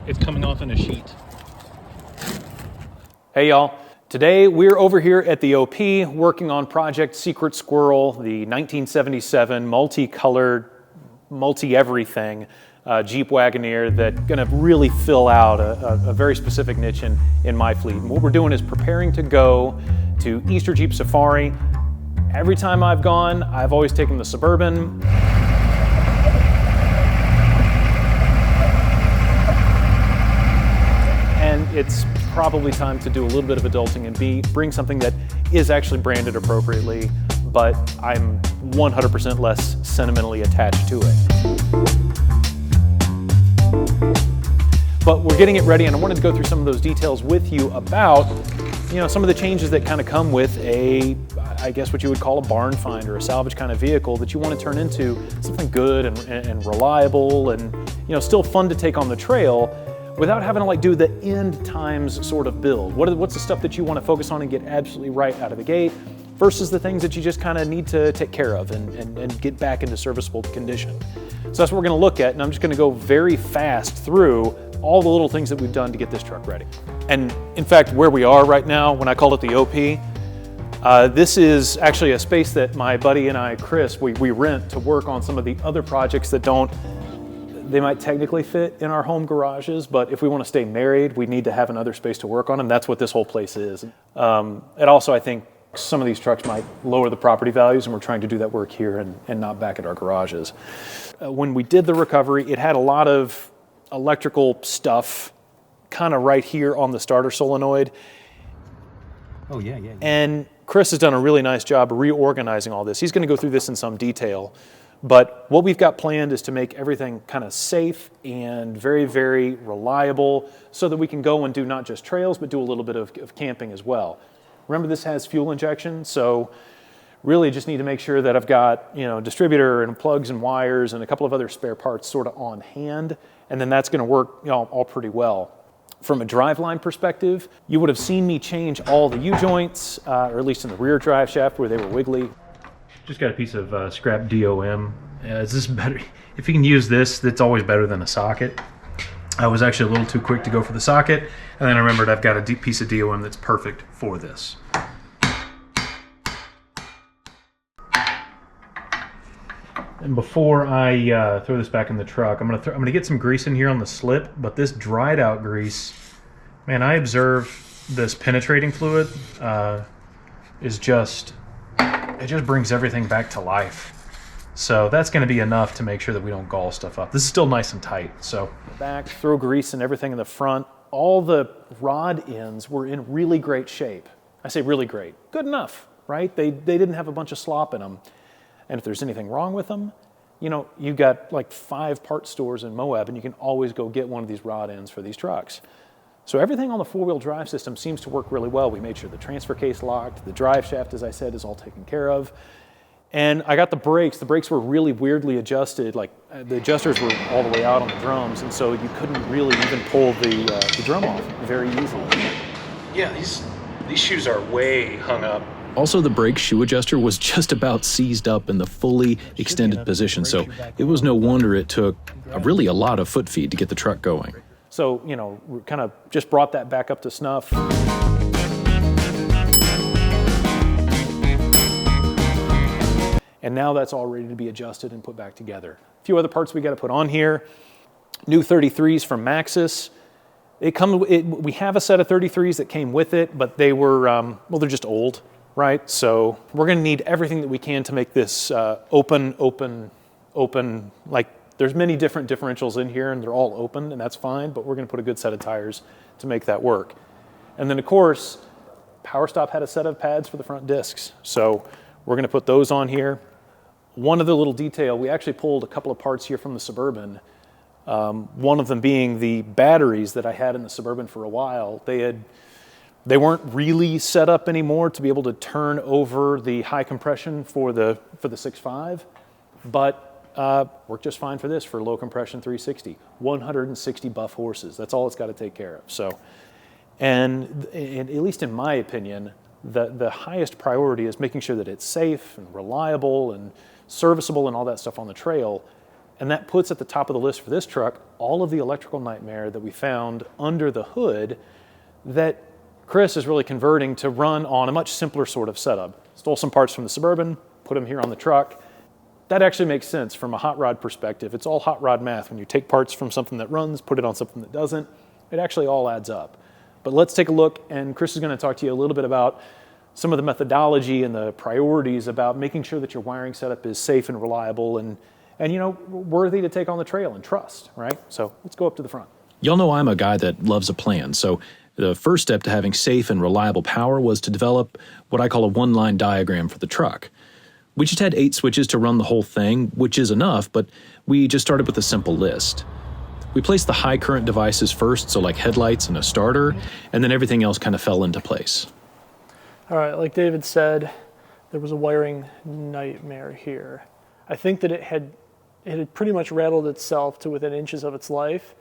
It's coming off in a sheet. Hey y'all, today we're over here at the OP working on Project Secret Squirrel, the 1977 multicolored, multi-everything Jeep Wagoneer that's gonna really fill out a very specific niche in my fleet. And what we're doing is preparing to go to Easter Jeep Safari. Every time I've gone, I've always taken the Suburban. And it's probably time to do a little bit of adulting and bring something that is actually branded appropriately, but I'm 100% less sentimentally attached to it. But we're getting it ready, and I wanted to go through some of those details with you about, some of the changes that kind of come with I guess what you would call a barn find or a salvage kind of vehicle that you want to turn into something good and reliable and, still fun to take on the trail, without having to do the end times sort of build. What's the stuff that you want to focus on and get absolutely right out of the gate versus the things that you just kind of need to take care of and get back into serviceable condition. So that's what we're going to look at, and I'm just going to go very fast through all the little things that we've done to get this truck ready. And in fact, where we are right now, when I call it the OP, this is actually a space that my buddy and I, Chris, we rent to work on some of the other projects that they might technically fit in our home garages, but if we want to stay married, we need to have another space to work on, and that's what this whole place is. And also, I think some of these trucks might lower the property values, and we're trying to do that work here and not back at our garages. When we did the recovery, it had a lot of electrical stuff kind of right here on the starter solenoid. Oh, yeah. And Chris has done a really nice job reorganizing all this. He's going to go through this in some detail. But what we've got planned is to make everything kind of safe and very, very reliable so that we can go and do not just trails, but do a little bit of camping as well. Remember, this has fuel injection, so really just need to make sure that I've got, distributor and plugs and wires and a couple of other spare parts sort of on hand, and then that's going to work, all pretty well. From a driveline perspective, you would have seen me change all the U-joints, or at least in the rear drive shaft where they were wiggly. Just got a piece of scrap DOM. Is this better? If you can use this, that's always better than a socket. I was actually a little too quick to go for the socket, and then I remembered I've got a deep piece of DOM that's perfect for this. And before I throw this back in the truck, I'm gonna get some grease in here on the slip, but this dried out grease, man, I observe this penetrating fluid it just brings everything back to life. So that's going to be enough to make sure that we don't gall stuff up. This is still nice and tight. So back, throw grease and everything in the front. All the rod ends were in really great shape. I say really great. Good enough, right? They didn't have a bunch of slop in them. And if there's anything wrong with them, you got like 5 part stores in Moab, and you can always go get one of these rod ends for these trucks. So everything on the 4-wheel drive system seems to work really well. We made sure the transfer case locked, the drive shaft, as I said, is all taken care of. And I got the brakes. The brakes were really weirdly adjusted. Like the adjusters were all the way out on the drums, and so you couldn't really even pull the drum off very easily. Yeah, these shoes are way hung up. Also, the brake shoe adjuster was just about seized up in the fully extended position, so it was no wonder it took really a lot of foot feed to get the truck going. So, we kind of just brought that back up to snuff. And now that's all ready to be adjusted and put back together. A few other parts we got to put on here. New 33s from Maxxis. We have a set of 33s that came with it, but they were, they're just old, right? So we're going to need everything that we can to make this open, like there's many different differentials in here and they're all open, and that's fine, but we're going to put a good set of tires to make that work. And then of course, PowerStop had a set of pads for the front discs. So we're going to put those on here. One other little detail, we actually pulled a couple of parts here from the Suburban. One of them being the batteries that I had in the Suburban for a while. They weren't really set up anymore to be able to turn over the high compression for the 6.5, but worked just fine for this, for low compression 360. 160 buff horses, that's all it's got to take care of. So, and at least in my opinion, the highest priority is making sure that it's safe and reliable and serviceable and all that stuff on the trail. And that puts at the top of the list for this truck all of the electrical nightmare that we found under the hood that Chris is really converting to run on a much simpler sort of setup. Stole some parts from the Suburban, put them here on the truck. That actually makes sense from a hot rod perspective. It's all hot rod math. When you take parts from something that runs, put it on something that doesn't, it actually all adds up. But let's take a look, and Chris is going to talk to you a little bit about some of the methodology and the priorities about making sure that your wiring setup is safe and reliable and worthy to take on the trail and trust, right? So let's go up to the front. Y'all know I'm a guy that loves a plan, so the first step to having safe and reliable power was to develop what I call a one-line diagram for the truck. We just had 8 switches to run the whole thing, which is enough, but we just started with a simple list. We placed the high current devices first, so like headlights and a starter, and then everything else kind of fell into place. All right, like David said, there was a wiring nightmare here. I think that it had pretty much rattled itself to within inches of its life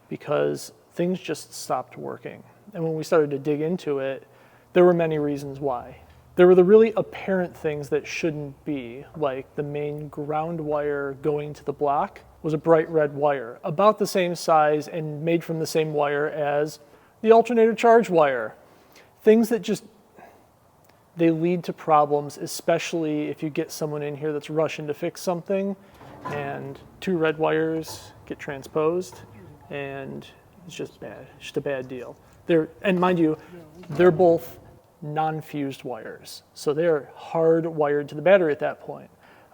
because things just stopped working. And when we started to dig into it, there were many reasons why. There were the really apparent things that shouldn't be, like the main ground wire going to the block was a bright red wire, about the same size and made from the same wire as the alternator charge wire. Things that just, they lead to problems, especially if you get someone in here that's rushing to fix something and 2 red wires get transposed and it's just bad. It's just a bad deal. And mind you, they're both non-fused wires. So they're hard wired to the battery at that point.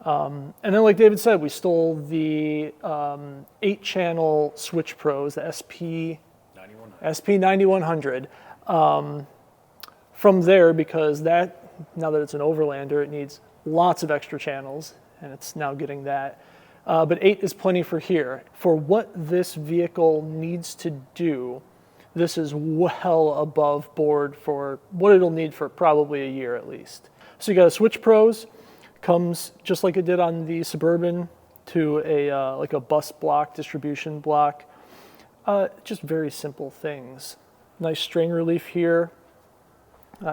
And then like David said, we stole the 8-channel Switch Pros, the SP9100, from there because now that it's an Overlander, it needs lots of extra channels, and it's now getting that. But 8 is plenty for here. For what this vehicle needs to do, this is well above board for what it'll need for probably a year at least. So you got a Switch Pros, comes just like it did on the Suburban to like a bus block, distribution block. Just very simple things. Nice strain relief here.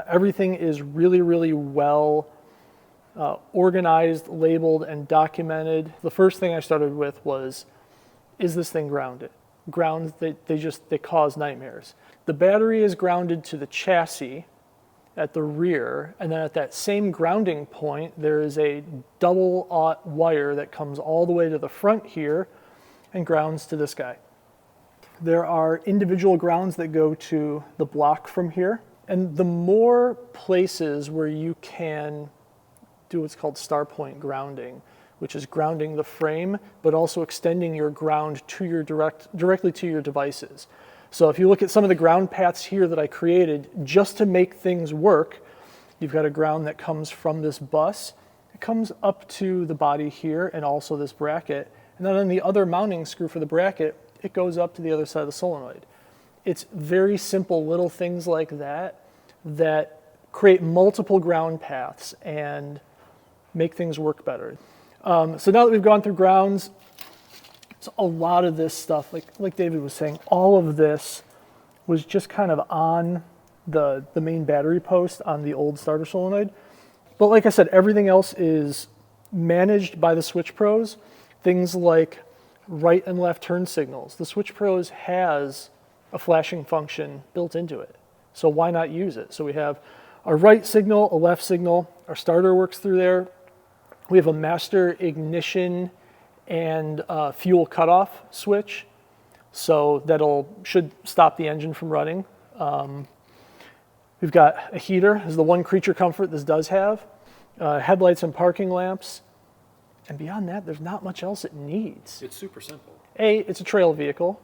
Everything is really, really well organized, labeled, and documented. The first thing I started with was, is this thing grounded? Grounds, they cause nightmares. The battery is grounded to the chassis at the rear, and then at that same grounding point, there is a double-aught wire that comes all the way to the front here and grounds to this guy. There are individual grounds that go to the block from here, and the more places where you can do what's called star point grounding, which is grounding the frame, but also extending your ground to your directly to your devices. So if you look at some of the ground paths here that I created, just to make things work, you've got a ground that comes from this bus. It comes up to the body here and also this bracket. And then on the other mounting screw for the bracket, it goes up to the other side of the solenoid. It's very simple little things like that that create multiple ground paths and make things work better. So now that we've gone through grounds, so a lot of this stuff, like David was saying, all of this was just kind of on the main battery post on the old starter solenoid. But like I said, everything else is managed by the Switch Pros. Things like right and left turn signals. The Switch Pros has a flashing function built into it. So why not use it? So we have a right signal, a left signal. Our starter works through there. We have a master ignition and fuel cutoff switch, so should stop the engine from running. We've got a heater. This is the one creature comfort this does have. Headlights and parking lamps. And beyond that, there's not much else it needs. It's super simple. A, it's a trail vehicle.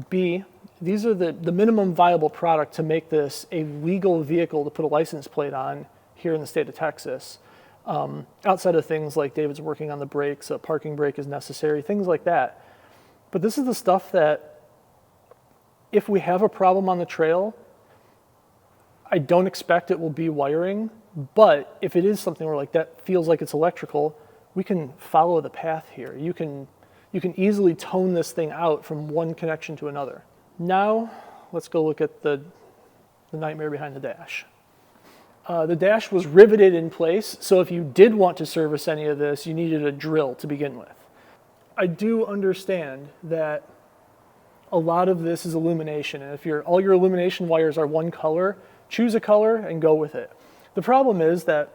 B, these are the minimum viable product to make this a legal vehicle to put a license plate on here in the state of Texas. Outside of things like David's working on the brakes, a parking brake is necessary, things like that. But this is the stuff that if we have a problem on the trail, I don't expect it will be wiring, but if it is something where like that feels like it's electrical, we can follow the path here. You can easily tone this thing out from one connection to another. Now, let's go look at the nightmare behind the dash. The dash was riveted in place, so if you did want to service any of this, you needed a drill to begin with. I do understand that a lot of this is illumination, and if all your illumination wires are one color, choose a color and go with it. The problem is that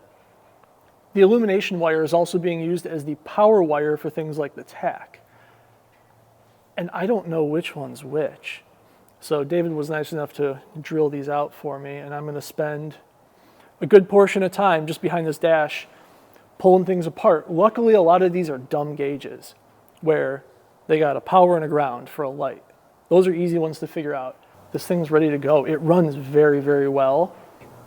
the illumination wire is also being used as the power wire for things like the tack. And I don't know which one's which. So David was nice enough to drill these out for me, and I'm going to spend a good portion of time just behind this dash pulling things apart. Luckily, a lot of these are dumb gauges where they got a power and a ground for a light. Those are easy ones to figure out. This thing's ready to go. It runs very, very well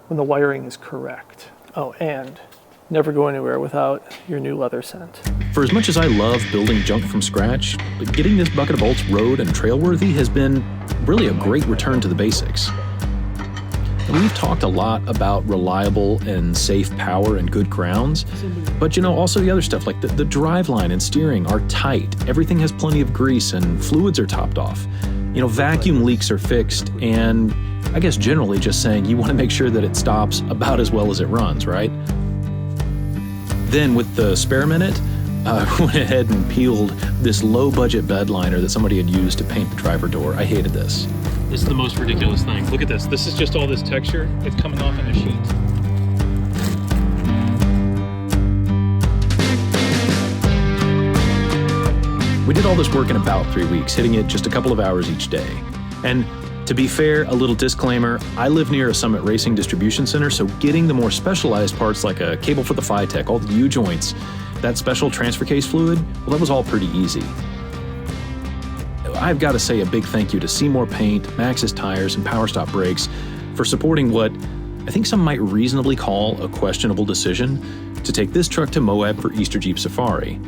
when the wiring is correct. Oh, and never go anywhere without your new leather scent. For as much as I love building junk from scratch, getting this bucket of bolts road and trail worthy has been really a great return to the basics. We've talked a lot about reliable and safe power and good grounds, but also the other stuff like the driveline and steering are tight. Everything has plenty of grease and fluids are topped off. Vacuum leaks are fixed, and I guess generally just saying you want to make sure that it stops about as well as it runs, right? Then with the spare minute, I went ahead and peeled this low-budget bed liner that somebody had used to paint the driver door. I hated this. This is the most ridiculous thing. Look at this. This is just all this texture. It's coming off in a sheet. We did all this work in about 3 weeks, hitting it just a couple of hours each day. And to be fair, a little disclaimer, I live near a Summit Racing distribution center, so getting the more specialized parts like a cable for the FiTech, all the U-joints, that special transfer case fluid, well, that was all pretty easy. I've got to say a big thank you to Seymour Paint, Maxxis Tires, and Power Stop Brakes for supporting what I think some might reasonably call a questionable decision to take this truck to Moab for Easter Jeep Safari.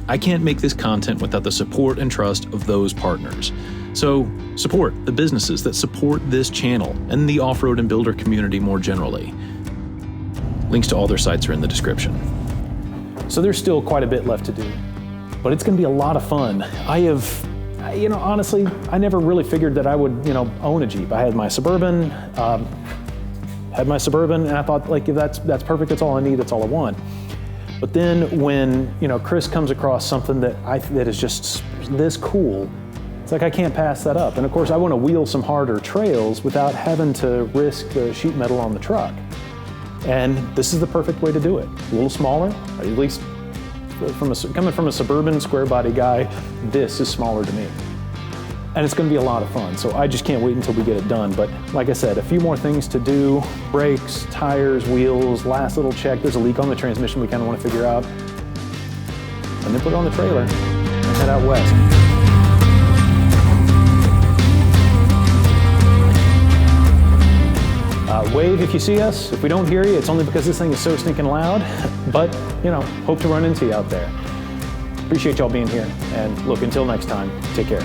I can't make this content without the support and trust of those partners. So support the businesses that support this channel and the off-road and builder community more generally. Links to all their sites are in the description. So there's still quite a bit left to do, but it's going to be a lot of fun. Honestly, I never really figured that I would, own a Jeep. I had my Suburban, and I thought, if that's perfect, that's all I need, that's all I want. But then when, Chris comes across something that is just this cool, it's like I can't pass that up. And of course, I want to wheel some harder trails without having to risk the sheet metal on the truck. And this is the perfect way to do it. A little smaller, at least coming from a Suburban square body guy, this is smaller to me. And it's going to be a lot of fun, so I just can't wait until we get it done. But like I said, a few more things to do: brakes, tires, wheels, last little check. There's a leak on the transmission we kind of want to figure out. And then put it on the trailer and head out west. Wave if you see us. If we don't hear you, it's only because this thing is so stinking loud. But, hope to run into you out there. Appreciate y'all being here. And look, until next time, take care.